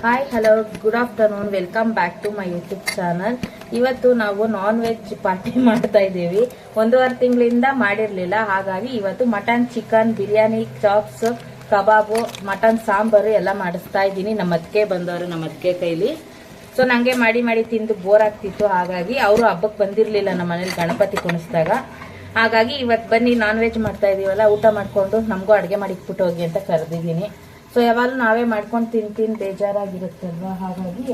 Hi hello good afternoon, welcome back to my YouTube channel. ಇವತ್ತು ನಾವು non veg party ಮಾಡ್ತಾ ಇದ್ದೀವಿ. 1.5 ತಿಂಗಳಿಂದ ಮಾಡಿರಲಿಲ್ಲ, ಹಾಗಾಗಿ ಇವತ್ತು ಮಟನ್, ಚಿಕನ್, ಬಿರಿಯಾನಿ, ಚಾಪ್ಸ್, ಕಬಾಬು, ಮಟನ್ ಸಾಂಬಾರು ಎಲ್ಲ ಮಾಡಿಸ್ತಾ ಇದ್ದೀನಿ. ನಮ್ಮ ಅತ್ತಿಗೆ ಬಂದವರು, ನಮ್ಮ ಅತ್ತಿಗೆ ಕೈಲಿ. ಸೊ ನನಗೆ ಮಾಡಿ ತಿಂದು ಬೋರ್ ಆಗ್ತಿತ್ತು, ಹಾಗಾಗಿ ಅವರು ಹಬ್ಬಕ್ಕೆ ಬಂದಿರಲಿಲ್ಲ ನಮ್ಮ ಮನೇಲಿ ಗಣಪತಿ ಕುಣಿಸಿದಾಗ. ಹಾಗಾಗಿ ಇವತ್ತು ಬನ್ನಿ ನಾನ್ ವೆಜ್ ಮಾಡ್ತಾ ಇದೀವಲ್ಲ, ಊಟ ಮಾಡಿಕೊಂಡು ನಮಗೂ ಅಡುಗೆ ಮಾಡಿಕ್ಬಿಟ್ಟು ಹೋಗಿ ಅಂತ ಕರೆದಿದ್ದೀನಿ. ಸೊ ಯಾವಾಗಲೂ ನಾವೇ ಮಾಡ್ಕೊಂಡು ತಿಂದು ಬೇಜಾರಾಗಿರುತ್ತಲ್ವ, ಹಾಗಾಗಿ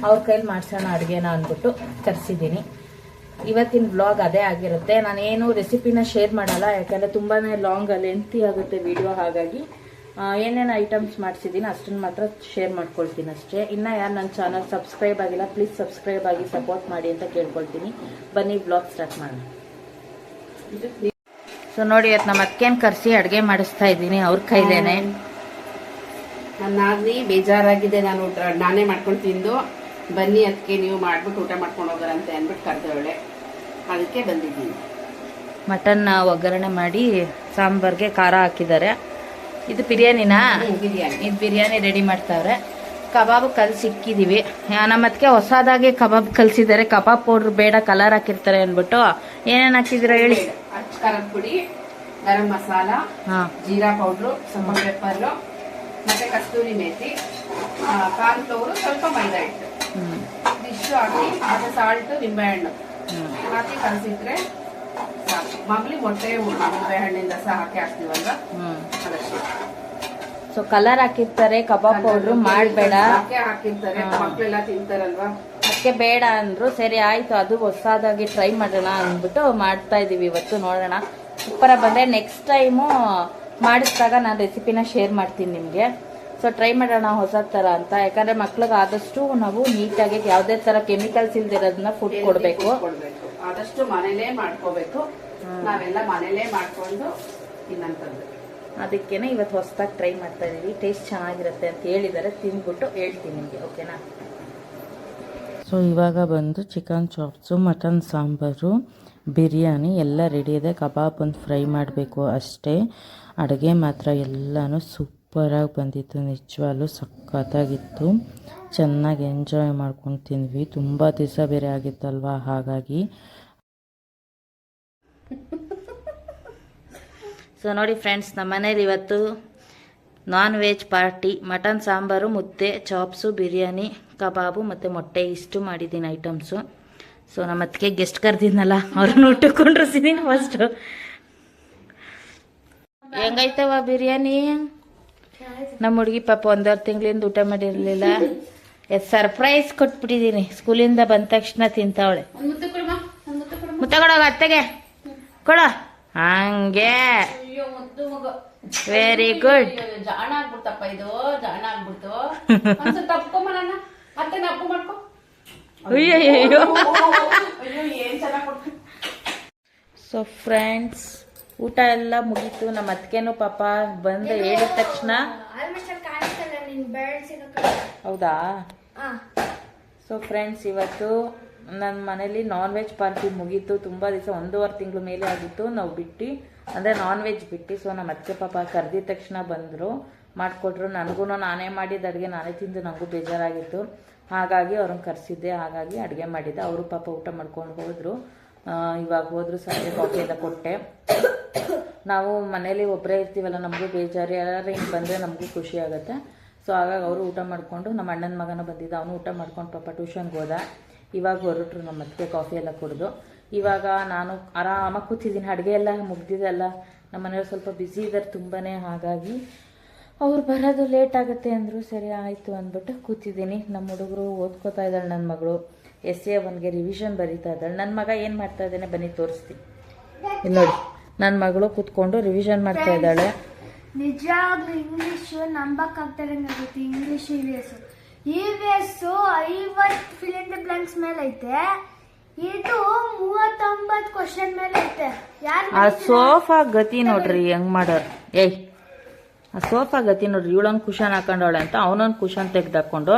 ಅವ್ರ ಕೈಲಿ ಮಾಡ್ಸೋಣ ಅಡುಗೆನ ಅಂದ್ಬಿಟ್ಟು ಕರೆಸಿದ್ದೀನಿ. ಇವತ್ತಿನ ವ್ಲಾಗ್ ಅದೇ ಆಗಿರುತ್ತೆ. ನಾನೇನು ರೆಸಿಪಿನ ಶೇರ್ ಮಾಡಲ್ಲ, ಯಾಕಂದರೆ ತುಂಬಾ ಲಾಂಗ್ ಲೆಂತಿ ಆಗುತ್ತೆ ವಿಡಿಯೋ. ಹಾಗಾಗಿ ಏನೇನು ಐಟಮ್ಸ್ ಮಾಡಿಸಿದ್ದೀನಿ ಅಷ್ಟನ್ನು ಮಾತ್ರ ಶೇರ್ ಮಾಡ್ಕೊಳ್ತೀನಿ ಅಷ್ಟೇ. ಇನ್ನು ಯಾರು ನನ್ನ ಚಾನಲ್ ಸಬ್ಸ್ಕ್ರೈಬ್ ಆಗಿಲ್ಲ, ಪ್ಲೀಸ್ ಸಬ್ಸ್ಕ್ರೈಬ್ ಆಗಿ ಸಪೋರ್ಟ್ ಮಾಡಿ ಅಂತ ಕೇಳ್ಕೊಳ್ತೀನಿ. ಬನ್ನಿ ವ್ಲಾಗ್ ಸ್ಟಾರ್ಟ್ ಮಾಡೋಣ. ಸೊ ನೋಡಿ, ಇವತ್ತು ನಮ್ಮ ಅಕ್ಕೇನು ಕರೆಸಿ ಅಡುಗೆ ಮಾಡಿಸ್ತಾ ಇದ್ದೀನಿ ಅವ್ರ ಕೈಲೇನೆ. ನನ್ನಾಗ್ಲಿ ಬೇಜಾರಾಗಿದೆ, ನಾನು ನಾನೇ ಮಾಡ್ಕೊಂಡು ತಿಂದು ಬನ್ನಿ ಅದಕ್ಕೆ ನೀವು ಮಾಡ್ಬಿಟ್ಟು ಊಟ ಮಾಡ್ಕೊಂಡು ಹೋಗೋರಂತೆ ಅಂದ್ಬಿಟ್ಟು ಕರೆದವಳೆ, ಅದಕ್ಕೆ ಬಂದಿದ್ದೀನಿ. ಮಟನ್ ಒಗ್ಗರಣೆ ಮಾಡಿ ಸಾಂಬಾರ್ಗೆ ಖಾರ ಹಾಕಿದ್ದಾರೆ. ಇದು ಬಿರಿಯಾನಿನಾ? ಬಿರಿಯಾನಿ. ಇದು ಬಿರಿಯಾನಿ ರೆಡಿ ಮಾಡ್ತಾವ್ರೆ. ಕಬಾಬ್ ಕಲ್ಸಿಕ್ಕಿದೀವಿ. ನಮ್ಮ ಅದಕ್ಕೆ ಹೊಸದಾಗಿ ಕಬಾಬ್ ಕಲ್ಸಿದ್ದಾರೆ. ಕಬಾಬ್ ಪೌಡ್ರ್ ಬೇಡ, ಕಲರ್ ಹಾಕಿರ್ತಾರೆ ಅಂದ್ಬಿಟ್ಟು. ಏನೇನು ಹಾಕಿದಿರ ಹೇಳಿ? ಅಚ್ಚ ಖಾರದ ಪುಡಿ, ಗರಂ ಮಸಾಲ, ಜೀರಾ ಪೌಡ್ರು, ಸ್ವಲ್ಪ ಪೆಪ್ಪರ್, ಮತ್ತೆ ಕಸ್ತೂರಿ ಮೇಥಿ, ಕಾರ್ನ್ ಫ್ಲೋರು, ಸ್ವಲ್ಪ ಮೈದಾ ಹಿಟ್ಟು ಇಷ್ಟು ಹಾಕಿ, ಮತ್ತೆ ಸಾಲ್ಟು, ನಿಂಬೆಹಣ್ಣು ಹಾಕಿ ಕಲಸಿದ್ರೆ ಸಾಕು. ಮಾಮೂಲಿ ಮೊಟ್ಟೆ ನಿಂಬೆಹಣ್ಣಿಂದ ಸಹ ಹಾಕ್ತೀವಲ್ವ, ಅದಷ್ಟೇ. ಸೊ ಕಲರ್ ಹಾಕಿರ್ತಾರೆ, ಕಬಾಬ್ ಪೌಡ್ರು ಮಾಡಬೇಡ ಹಾಕಿರ್ತಾರೆ, ಮಕ್ಕಳೆಲ್ಲ ತಿಂತಾರಲ್ವಾ, ಅದಕ್ಕೆ ಬೇಡ ಅಂದ್ರು. ಸರಿ ಆಯ್ತು, ಅದು ಹೊಸದಾಗಿ ಟ್ರೈ ಮಾಡೋಣ ಅಂದ್ಬಿಟ್ಟು ಮಾಡ್ತಾ ಇದೀವಿ ಇವತ್ತು. ನೋಡೋಣ ಸೂಪರ್ ಬಂದ್ರೆ ನೆಕ್ಸ್ಟ್ ಟೈಮು ಮಾಡಿಸಿದಾಗ ನಾನು ರೆಸಿಪಿನ ಶೇರ್ ಮಾಡ್ತೀನಿ ನಿಮಗೆ. ಸೊ ಟ್ರೈ ಮಾಡೋಣ ಹೊಸ ಥರ ಅಂತ, ಯಾಕಂದರೆ ಮಕ್ಳಿಗೆ ಆದಷ್ಟು ನಾವು ನೀಟಾಗಿ ಯಾವುದೇ ಥರ ಕೆಮಿಕಲ್ಸ್ ಇಲ್ದಿರೋದನ್ನ ಫುಡ್ ಕೊಡಬೇಕು. ಆದಷ್ಟು ಮನೇಲೇ ಮಾಡ್ಕೋಬೇಕು, ನಾವೆಲ್ಲ ಮನೇಲೇ ಮಾಡ್ಕೊಂಡು ತಿನ್ನಂಥದ್ದು. ಅದಕ್ಕೇನೆ ಇವತ್ತು ಹೊಸದಾಗಿ ಟ್ರೈ ಮಾಡ್ತಾ ಇದೀವಿ. ಟೇಸ್ಟ್ ಚೆನ್ನಾಗಿರುತ್ತೆ ಅಂತ ಹೇಳಿದ್ದಾರೆ, ತಿಂದ್ಬಿಟ್ಟು ಹೇಳ್ತೀನಿ ನಿಮಗೆ, ಓಕೆನಾ? ಸೊ ಇವಾಗ ಬಂದು chicken chops, mutton sambar, biryani ಎಲ್ಲ ರೆಡಿ ಇದೆ. ಕಬಾಬ್ ಒಂದು ಫ್ರೈ ಮಾಡಬೇಕು ಅಷ್ಟೇ. ಅಡುಗೆ ಮಾತ್ರ ಎಲ್ಲನೂ ಸೂಪರಾಗಿ ಬಂದಿತ್ತು, ನಿಜವಾಗ್ಲೂ ಸಖತ್ತಾಗಿತ್ತು. ಚೆನ್ನಾಗಿ ಎಂಜಾಯ್ ಮಾಡ್ಕೊಂಡು ತಿಂದ್ವಿ. ತುಂಬ ದಿವಸ ಬೇರೆ ಆಗಿತ್ತಲ್ವ, ಹಾಗಾಗಿ. ಸೊ ನೋಡಿ ಫ್ರೆಂಡ್ಸ್, ನಮ್ಮ ಮನೇಲಿ ಇವತ್ತು non veg party. Mutton sambar, ಮುದ್ದೆ, ಚಾಪ್ಸು, ಬಿರಿಯಾನಿ, ಕಬಾಬು ಮತ್ತು ಮೊಟ್ಟೆ ಇಷ್ಟು ಮಾಡಿದ್ದೀನಿ ಐಟಮ್ಸು. ಸೊ ನಮ್ಮ ಅದಕ್ಕೆ ಗೆಸ್ಟ್ ಕರೆದಿದ್ನಲ್ಲ, ಅವ್ರನ್ನ ಊಟಕ್ಕೊಂಡಿರ್ಸಿದ್ದೀನಿ ಫಸ್ಟು. ಹೆಂಗೈತವ ಬಿರಿಯಾನಿ? ನಮ್ಮ ಹುಡುಗಿ ಪಾಪ 1.5 ತಿಂಗಳಿಂದ ಊಟ ಮಾಡಿರಲಿಲ್ಲ. ಸರ್ಪ್ರೈಸ್ ಕೊಟ್ಬಿಟ್ಟಿದ್ದೀನಿ. ಸ್ಕೂಲಿಂದ ಬಂದ ತಕ್ಷಣ ತಿಂತಾವಳೆ. ಮುತ್ತ ಕೊಡೋಗ ಅತ್ತೆಗೆ ಕೊಡೋ. ಹಂಗೆ ವೆರಿ ಗುಡ್. ಜಾಣ ಆಗ್ಬಿಡ್ತಪ್ಪ ಇದು, ಜಾಣ ಆಗ್ಬಿಡ್ತು. ಅತ್ತೆ ಅಪ್ಪು ಮಾಡ್ಕೊ. ಸೊ ಫ್ರೆಂಡ್ಸ್, ಊಟ ಎಲ್ಲ ಮುಗೀತು. ನಮ್ಮ ಅತ್ತಿಗೆನೂ ಪಾಪ ಬಂದು ಹೇಳಿದ ತಕ್ಷಣ, ಹೌದಾ? ಸೊ ಫ್ರೆಂಡ್ಸ್, ಇವತ್ತು ನನ್ನ ಮನೇಲಿ ನಾನ್ ವೆಜ್ ಪಾರ್ಟಿ ಮುಗೀತು. ತುಂಬ ದಿವಸ, 1.5 ತಿಂಗಳು ಮೇಲೆ ಆಗಿತ್ತು ನಾವು ಬಿಟ್ಟು, ಅಂದರೆ ನಾನ್ ವೆಜ್ ಬಿಟ್ಟು. ಸೊ ನಮ್ಮ ಅತ್ತಿಗೆ ಪಾಪ ಕರೆದಿದ ತಕ್ಷಣ ಬಂದರು, ಮಾಡಿಕೊಟ್ರು. ನನಗೂ ನಾನೇ ಮಾಡಿದ ಅಡುಗೆ ನಾನೇ ತಿಂದು ನನಗೂ ಬೇಜಾರಾಗಿತ್ತು, ಹಾಗಾಗಿ ಅವ್ರನ್ನ ಕರೆಸಿದ್ದೆ. ಹಾಗಾಗಿ ಅಡುಗೆ ಮಾಡಿದ್ದೆ. ಅವರು ಪಾಪ ಊಟ ಮಾಡ್ಕೊಂಡು ಹೋದರು. ಇವಾಗ ಹೋದ್ರು, ಸಂಜೆ ಕಾಫಿ ಎಲ್ಲ ಕೊಟ್ಟೆ. ನಾವು ಮನೇಲಿ ಒಬ್ಬರೇ ಇರ್ತೀವಲ್ಲ, ನಮಗೂ ಬೇಜಾರು. ಯಾರು ಹಿಂಗೆ ಬಂದರೆ ನಮಗೂ ಖುಷಿ ಆಗುತ್ತೆ. ಸೊ ಹಾಗಾಗಿ ಅವರು ಊಟ ಮಾಡಿಕೊಂಡು, ನಮ್ಮ ಅಣ್ಣನ ಮಗನ ಬಂದಿದ್ದ, ಅವನು ಊಟ ಮಾಡ್ಕೊಂಡು ಪಾಪ ಟ್ಯೂಷನ್ಗೆ ಹೋದ. ಇವಾಗ ಹೊರಟ್ರು ನಮ್ಮ ಅತ್ತಿಗೆ ಕಾಫಿ ಎಲ್ಲ ಕುಡಿದು. ಇವಾಗ ನಾನು ಆರಾಮಾಗಿ ಕೂತಿದ್ದೀನಿ. ಅಡುಗೆ ಎಲ್ಲ ಮುಗ್ದಿದ್ದೆಲ್ಲ. ನಮ್ಮ ಮನೆಯವ್ರು ಸ್ವಲ್ಪ ಬ್ಯುಸಿ ಇದ್ದಾರೆ ತುಂಬಾ, ಹಾಗಾಗಿ ಅವ್ರು ಬರೋದು ಲೇಟ್ ಆಗುತ್ತೆ ಅಂದರು. ಸರಿ ಆಯಿತು ಅಂದ್ಬಿಟ್ಟು ಕೂತಿದ್ದೀನಿ. ನಮ್ಮ ಹುಡುಗರು ಓದ್ಕೋತಾ ಇದ್ದಾಳೆ. ನನ್ನ ಮಗಳು SA1ಗೆ ರಿವಿಷನ್ ಬರೀತಾ ಇದ್ದಾಳೆ. ನನ್ನ ಮಗ ಏನು ಮಾಡ್ತಾ ಇದ್ದಾನೆ ಬನ್ನಿ ತೋರಿಸ್ತೀನಿ. ಇಲ್ಲಿ ನೋಡಿ, ನನ್ನ ಮಗಳು ಕೂತ್ಕೊಂಡು ರಿವಿಷನ್ ಮಾಡ್ತಾ ಇದ್ದಾಳೆ. ನಿಜವಾಗ್ಲೂ ಇಂಗ್ಲೀಷು ನಂಬಕ್ಕಾಗ್ತಾರಂಗಾಗುತ್ತೆ. English EVS 50 fill in the blanks ಮೇಲೆ ಐತೆ, ಇದು 39 ಕ್ವಶನ್ ಮೇಲೆ ಐತೆ. ಆ ಸೋಫಾ ಗತಿ ನೋಡ್ರಿ ಹೆಂಗ್ ಮಾಡೋರು. ಆ ಸೋಫಾ ಗತಿ ನೋಡ್ರಿ. ಇವಳೊಂದು ಕುಷನ್ ಹಾಕೊಂಡವಳೆ ಅಂತ ಅವನೊಂದು ಕುಷನ್ ತೆಗ್ದಾಕೊಂಡು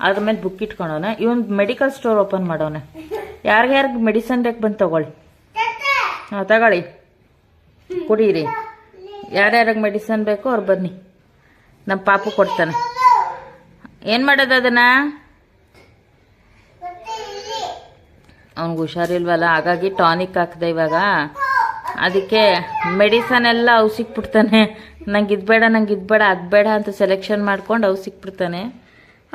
ಅದ್ರ ಮೇಲೆ ಬುಕ್ ಇಟ್ಕೊಂಡವನೆ. ಇವನ್ ಮೆಡಿಕಲ್ ಸ್ಟೋರ್ ಓಪನ್ ಮಾಡವನೆ. ಯಾರ್ಯಾರಿಗೆ ಮೆಡಿಸನ್ ಬೇಕು ಬಂದು ತಗೊಳ್ಳಿ. ತಗೊಳ್ಳಿ, ಕುಡೀರಿ. ಯಾರ್ಯಾರಿಗೆ ಮೆಡಿಸನ್ ಬೇಕೋ ಅವ್ರು ಬನ್ನಿ, ನಮ್ಮ ಪಾಪು ಕೊಡ್ತಾನೆ. ಏನು ಮಾಡೋದು ಅದನ್ನ? ಅವ್ನಿಗೆ ಹುಷಾರಿಲ್ವಲ್ಲ, ಹಾಗಾಗಿ ಟಾನಿಕ್ ಹಾಕ್ದೆ ಇವಾಗ. ಅದಕ್ಕೆ ಮೆಡಿಸನ್ ಎಲ್ಲ ಅವು ಸಿಕ್ಬಿಡ್ತಾನೆ. ನಂಗೆ ಇದು ಬೇಡ, ನಂಗೆ ಇದು ಬೇಡ, ಅದು ಬೇಡ ಅಂತ ಸೆಲೆಕ್ಷನ್ ಮಾಡ್ಕೊಂಡು ಅವು ಸಿಕ್ಬಿಡ್ತಾನೆ.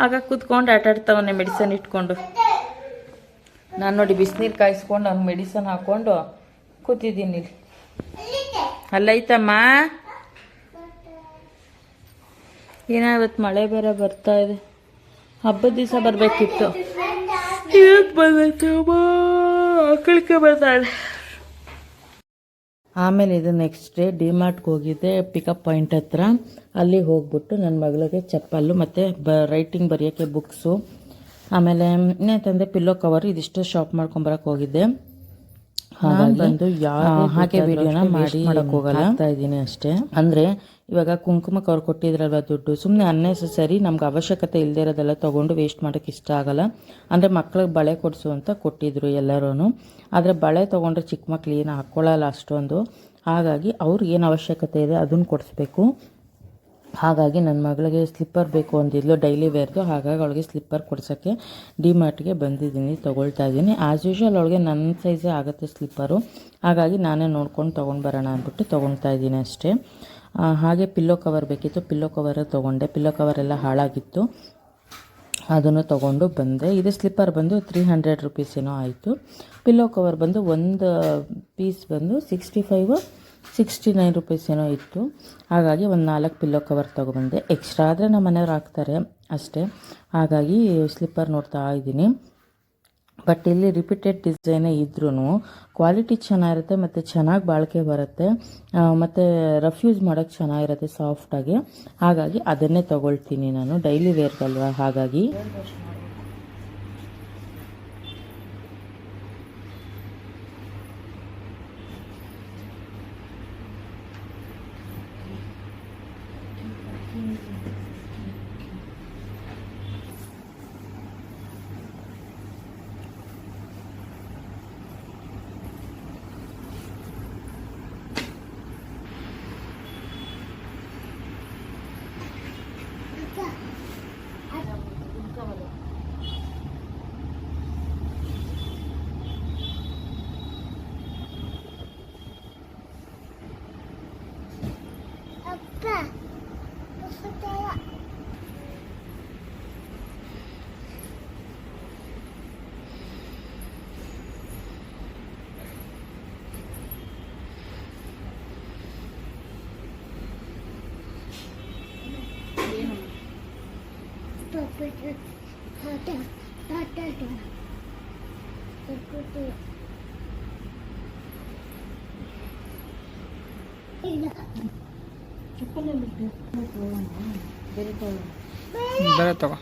ಆಗ ಕೂತ್ಕೊಂಡು ಆಟಾಡ್ತಾವನೆ ಮೆಡಿಸನ್ ಇಟ್ಕೊಂಡು. ನಾನು ನೋಡಿ ಬಿಸಿನೀರು ಕಾಯಿಸ್ಕೊಂಡು ಅವ್ನು ಮೆಡಿಸನ್ ಹಾಕ್ಕೊಂಡು ಕೂತಿದ್ದೀನಿ ಇಲ್ಲಿ. ಅಲ್ಲೈತಮ್ಮ, ಏನೋ ಇವತ್ತು ಮಳೆ ಬೇರೆ ಬರ್ತಾ ಇದೆ. ಹಬ್ಬದ ದಿವಸ ಬರಬೇಕಿತ್ತು. ಇವತ್ತು ಬಂದೈತಮ್ಮ, ಆಕಳಿಕೆ ಬರ್ತಾಳೆ. ಆಮೇಲೆ ಇದು ನೆಕ್ಸ್ಟ್ ಡೇ ಡಿಮಾರ್ಟ್ಗೆ ಹೋಗಿದ್ದೆ, ಪಿಕಪ್ ಪಾಯಿಂಟ್ ಹತ್ರ. ಅಲ್ಲಿ ಹೋಗ್ಬಿಟ್ಟು ನನ್ನ ಮಗಳಿಗೆ ಚಪ್ಪಲ್ಲು ಮತ್ತು ರೈಟಿಂಗ್ ಬರೆಯೋಕ್ಕೆ ಬುಕ್ಸು, ಆಮೇಲೆ ಇನ್ನೇಂತಂದರೆ ಪಿಲ್ಲೋ ಕವರು, ಇದಿಷ್ಟು ಶಾಪ್ ಮಾಡ್ಕೊಂಬರಕ್ಕೆ ಹೋಗಿದ್ದೆ. ಹಾಗಾಗಿ ಬಂದು ಹಾಗೆ ವಿಡಿಯೋನ ಮಾಡಿ ಮಾಡಕ್ಕೆ ಹೋಗಲ್ಲ ಇದ್ದೀನಿ ಅಷ್ಟೇ. ಅಂದರೆ ಇವಾಗ ಕುಂಕುಮಕ್ಕೆ ಅವ್ರು ಕೊಟ್ಟಿದ್ರಲ್ವ ದುಡ್ಡು, ಸುಮ್ಮನೆ ಅನ್ನೆಸೆಸರಿ, ನಮ್ಗೆ ಅವಶ್ಯಕತೆ ಇಲ್ಲದೆ ಇರೋದೆಲ್ಲ ತೊಗೊಂಡು ವೇಸ್ಟ್ ಮಾಡೋಕ್ಕೆ ಇಷ್ಟ ಆಗಲ್ಲ. ಅಂದರೆ ಮಕ್ಳಿಗೆ ಬಳೆ ಕೊಡಿಸು ಅಂತ ಕೊಟ್ಟಿದ್ರು ಎಲ್ಲರೂ. ಆದರೆ ಬಳೆ ತೊಗೊಂಡ್ರೆ ಚಿಕ್ಕ ಮಕ್ಳು ಏನು ಹಾಕ್ಕೊಳ್ಳಲ್ಲ ಅಷ್ಟೊಂದು. ಹಾಗಾಗಿ ಅವ್ರಿಗೆ ಏನು ಅವಶ್ಯಕತೆ ಇದೆ ಅದನ್ನು ಕೊಡಿಸ್ಬೇಕು. ಹಾಗಾಗಿ ನನ್ನ ಮಗಳಿಗೆ ಸ್ಲಿಪ್ಪರ್ ಬೇಕು ಅಂದಿದ್ಲು, ಡೈಲಿ ವೇರ್ದು. ಹಾಗಾಗಿ ಅವಳಿಗೆ ಸ್ಲಿಪ್ಪರ್ ಕೊಡ್ಸೋಕ್ಕೆ ಡಿಮಾರ್ಟ್ಗೆ ಬಂದಿದ್ದೀನಿ, ತೊಗೊಳ್ತಾ ಇದ್ದೀನಿ. ಆ್ಯಸ್ ಯೂಶ್ವಲ್ ಅವಳಿಗೆ ನನ್ನ ಸೈಜೇ ಆಗುತ್ತೆ ಸ್ಲಿಪ್ಪರು. ಹಾಗಾಗಿ ನಾನೇ ನೋಡ್ಕೊಂಡು ತೊಗೊಂಡು ಬರೋಣ ಅಂದ್ಬಿಟ್ಟು ತೊಗೊಳ್ತಾ ಇದ್ದೀನಿ ಅಷ್ಟೇ. ಹಾಗೆ ಪಿಲ್ಲೋ ಕವರ್ ಬೇಕಿತ್ತು, ಪಿಲ್ಲೋ ಕವರ್ ತೊಗೊಂಡೆ. ಪಿಲ್ಲೋ ಕವರ್ ಎಲ್ಲ ಹಾಳಾಗಿತ್ತು, ಅದನ್ನು ತೊಗೊಂಡು ಬಂದೆ. ಇದು ಸ್ಲಿಪ್ಪರ್ ಬಂದು 300 ರುಪೀಸ್ ಏನೋ ಆಯಿತು. ಪಿಲ್ಲೋ ಕವರ್ ಬಂದು ಒಂದು ಪೀಸ್ ಬಂದು 69 ರುಪೀಸ್ ಏನೋ ಇತ್ತು. ಹಾಗಾಗಿ ಒಂದು 4 ಪಿಲ್ಲೋ ಕವರ್ ತೊಗೊಬಂದೆ. ಎಕ್ಸ್ಟ್ರಾ ಆದರೆ ನಮ್ಮ ಮನೆಯವ್ರು ಹಾಕ್ತಾರೆ ಅಷ್ಟೇ. ಹಾಗಾಗಿ ಸ್ಲಿಪ್ಪರ್ ನೋಡ್ತಾ ಇದ್ದೀನಿ. ಬಟ್ ಇಲ್ಲಿ ರಿಪೀಟೆಡ್ ಡಿಸೈನೇ ಇದ್ರೂ ಕ್ವಾಲಿಟಿ ಚೆನ್ನಾಗಿರುತ್ತೆ ಮತ್ತು ಚೆನ್ನಾಗಿ ಬಾಳಿಕೆ ಬರುತ್ತೆ, ಮತ್ತು ರಫ್ ಯೂಸ್ ಮಾಡೋಕ್ಕೆ ಚೆನ್ನಾಗಿರುತ್ತೆ ಸಾಫ್ಟಾಗಿ. ಹಾಗಾಗಿ ಅದನ್ನೇ ತೊಗೊಳ್ತೀನಿ ನಾನು, ಡೈಲಿ ವೇರ್ಗಲ್ವ. ಹಾಗಾಗಿ ಬೇರೆ ತಗೋ.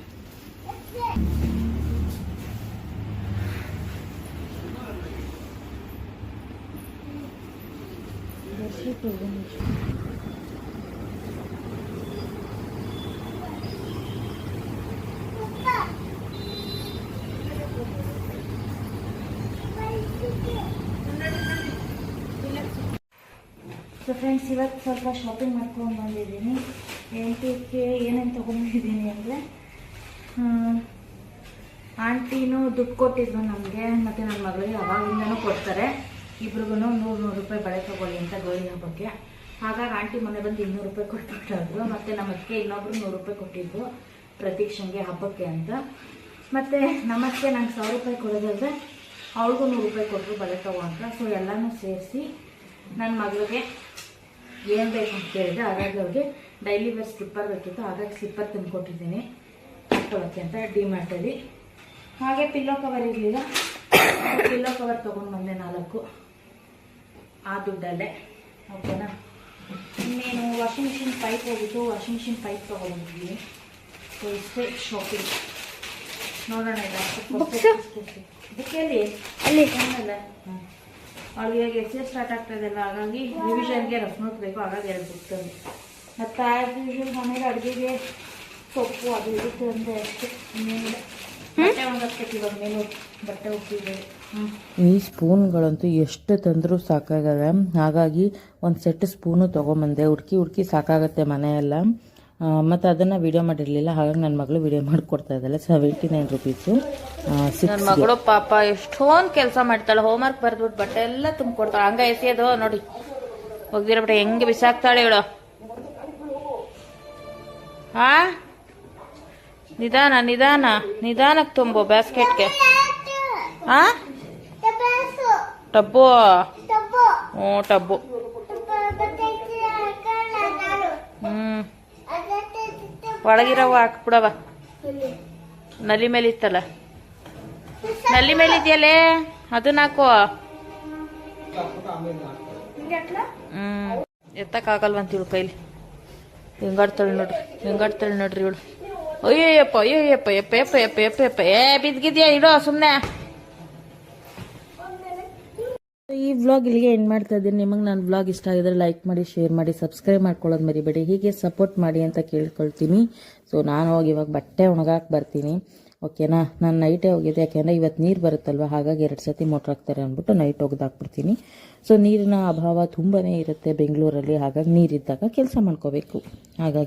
ಸೊ ಫ್ರೆಂಡ್ಸ್, ಇವತ್ತು ಸ್ವಲ್ಪ ಶಾಪಿಂಗ್ ಮಾಡ್ಕೊಂಡು ಬಂದಿದ್ದೀನಿ. ಎಂಟಕ್ಕೆ ಏನೇನು ತೊಗೊಂಡಿದ್ದೀನಿ ಅಂದರೆ, ಆಂಟಿನೂ ದುಡ್ಡು ಕೊಟ್ಟಿದ್ರು ನಮಗೆ, ಮತ್ತು ನನ್ನ ಮಗಳಿಗೆ ಅವಾಗಿಂದನೂ ಕೊಡ್ತಾರೆ. ಇಬ್ರಿಗೂ 100 ರೂಪಾಯಿ ಬಳೆ ತೊಗೊಳ್ಳಿ ಅಂತ ಗೌರಿ ಹಬ್ಬಕ್ಕೆ. ಹಾಗಾಗಿ ಆಂಟಿ ಮೊನ್ನೆ ಬಂದು 200 ರೂಪಾಯಿ ಕೊಟ್ಬಿಟ್ಟಿದ್ರು. ಮತ್ತು ನಮ್ಮಕ್ಕೆ ಇನ್ನೊಬ್ರು 100 ರೂಪಾಯಿ ಕೊಟ್ಟಿದ್ರು ಪ್ರತೀಕ್ಷಂಗೆ ಹಬ್ಬಕ್ಕೆ ಅಂತ. ಮತ್ತು ನಮ್ಮಕ್ಕೆ ನಂಗೆ 1000 ರೂಪಾಯಿ ಕೊಡೋದಾದ್ರೆ ಅವ್ರಿಗೂ 100 ರೂಪಾಯಿ ಕೊಟ್ಟರು ಬಳೆ ತಗೋ ಅಂತ. ಸೊ ಎಲ್ಲನೂ ಸೇರಿಸಿ ನನ್ನ ಮಗಳಿಗೆ ಏನು ಬೇಕು ಅಂತ ಕೇಳಿದೆ. ಹಾಗಾಗಿ ಅವ್ರಿಗೆ ಡೈಲಿ ವೇರ್ ಸ್ಲಿಪ್ಪರ್ ಬೇಕಿತ್ತು. ಹಾಗಾಗಿ ಸ್ಲಿಪ್ಪರ್ ತಂದುಕೊಟ್ಟಿದ್ದೀನಿ ಹಾಕೊಳ್ಳೋಕ್ಕೆ ಅಂತ ಡಿಮಾರ್ಟಲ್ಲಿ. ಹಾಗೆ ಪಿಲ್ಲೋ ಕವರ್ ಇರಲಿಲ್ಲ, ಪಿಲ್ಲೋ ಕವರ್ ತೊಗೊಂಡು ಬಂದೆ 4 ಆ ದುಡ್ಡಲ್ಲೇ. ಓಕೆನಾ. ಇನ್ನೇನು ವಾಷಿಂಗ್ ಮಿಷಿನ್ ಪೈಪ್ ಹೋಗಿತ್ತು, ವಾಷಿಂಗ್ ಮಿಷಿನ್ ಪೈಪ್ ತೊಗೊಂಡಿದ್ದೀನಿ. ಸೊ ಇಷ್ಟೇ ಶಾಪಿಂಗ್. ನೋಡೋಣ ಇಲ್ಲ ಬುಕ್ಕಲ್ಲಿ ಅಲ್ಲಿ ಆಮೇಲೆ ಅವಳಿಗೆ ಈಗ ಎಸ್ ಸ್ಟಾರ್ಟ್ ಆಗ್ತಾಯಿದೆಲ್ಲ, ಹಾಗಾಗಿ ರಿವಿಷನ್ಗೆ ರಫ್ ನೋಟ್ ಬೇಕು. ಹಾಗಾಗಿ 2 ಬುಕ್ ತಂದೆ. ಮತ್ತು ಆ್ಯಸ್ ಯೂಶುವಲ್ ಮನೆಗೆ ಅಡುಗೆಗೆ ಸೊಪ್ಪು ಅದು ಇರುತ್ತೆ ಅಂದರೆ ಅಷ್ಟೇ. ಇನ್ನೇನಿಲ್ಲ. ಬಟ್ಟೆ ಒಣಗಿಸ್ಬೇಕು ಇವಾಗ ಮೇಲೆ ಬಟ್ಟೆ ಉಪ್ಪಿದೆ. ಈ ಸ್ಪೂನ್ಗಳಂತೂ ಎಷ್ಟು ತಂದರೂ ಸಾಕಾಗಲ್ಲ. ಹಾಗಾಗಿ ಒಂದು ಸೆಟ್ ಸ್ಪೂನು ತೊಗೊಂಬಂದೆ. ಹುಡುಕಿ ಸಾಕಾಗತ್ತೆ ಮನೆಯೆಲ್ಲ. ಮತ್ತು ಅದನ್ನು ವೀಡಿಯೋ ಮಾಡಿರಲಿಲ್ಲ, ಹಾಗಾಗಿ ನನ್ನ ಮಗಳು ವೀಡಿಯೋ ಮಾಡಿಕೊಡ್ತಾ ಇದ್ದಾಳೆ. 79 ರುಪೀಸು. ನನ್ನ ಮಗಳು ಪಾಪ ಎಷ್ಟೊಂದು ಕೆಲಸ ಮಾಡ್ತಾಳೆ. ಹೋಮ್ವರ್ಕ್ ಬರೆದ್ಬಿಟ್ಟು ಬಟ್ಟೆ ಎಲ್ಲ ತುಂಬಿಕೊಡ್ತಾಳೆ. ಹಂಗ ಎಸೆಯೋದು ನೋಡಿ, ಹೋಗ್ದಿರ ಬಟ್ಟೆ ಹೆಂಗೆ ಬಿಸಾಕ್ತಾಳೆ ಇವಳು. ಹಾ, ನಿಧಾನ ನಿಧಾನ ನಿಧಾನಕ್ಕೆ ತುಂಬು ಬ್ಯಾಸ್ಕೆಟ್ಗೆ. ಹಾ, ಟಬ್ಬು. ಹ್ಞೂ, ಟಬ್ಬು. ಒಳಗಿರವ ಹಾಕ್ಬಿಡವ. ನಲ್ಲಿ ಮೇಲೆ ಇತ್ತಲ್ಲ, ನಲ್ಲಿ ಮೇಲೆ ಇದೆಯಲ್ಲೇ, ಅದನ್ನ ಹಾಕೋ. ಎತ್ತಕ್ಕಾಗಲ್ವಂತ ಇವಳು ಕೈಲಿ. ಹೆಂಗಾಡ್ತಾಳೆ ನೋಡ್ರಿ ಇವಳು. ಅಯ್ಯಯ್ಯಪ್ಪ ಅಯ್ಯಯ್ಯಪ್ಪ ಯಪ್ಪ ಯಪ್ಪ ಯಪ್ಪ ಯಪ್ಪ ಯಪ್ಪ. ಬಿದ್ಗಿದ್ಯಾ, ಇಡೋ ಸುಮ್ಮನೆ. ಈ ವ್ಲಾಗ್ ಇಲ್ಲಿಗೆ ಎಂಡ್ ಮಾಡ್ತಾ ಇದ್ದೀನಿ. ನಿಮಗೆ ನನ್ನ ವ್ಲಾಗ್ ಇಷ್ಟ ಆಗಿದ್ರೆ ಲೈಕ್ ಮಾಡಿ, ಶೇರ್ ಮಾಡಿ, ಸಬ್ಸ್ಕ್ರೈಬ್ ಮಾಡ್ಕೊಳ್ಳೋದು ಮರಿಬೇಡಿ. ಹೀಗೆ ಸಪೋರ್ಟ್ ಮಾಡಿ ಅಂತ ಕೇಳ್ಕೊಳ್ತೀನಿ. ಸೊ ನಾನು ಹೋಗಿ ಇವಾಗ ಬಟ್ಟೆ ಒಣಗಾಕ್ ಬರ್ತೀನಿ, ಓಕೆನಾ. ನಾನು ನೈಟೇ ಹೋಗಿದ್ದೆ, ಯಾಕೆಂದರೆ ಇವತ್ತು ನೀರು ಬರುತ್ತಲ್ವ, ಹಾಗಾಗಿ 2 ಸತಿ ಮೋಟ್ರ್ ಹಾಕ್ತಾರೆ ಅಂದ್ಬಿಟ್ಟು ನೈಟ್ ಒಗೆದಾಕ್ಬಿಡ್ತೀನಿ. ಸೊ ನೀರಿನ ಅಭಾವ ತುಂಬಾ ಇರುತ್ತೆ ಬೆಂಗಳೂರಲ್ಲಿ, ಹಾಗಾಗಿ ನೀರಿದ್ದಾಗ ಕೆಲಸ ಮಾಡ್ಕೋಬೇಕು. ಹಾಗಾಗಿ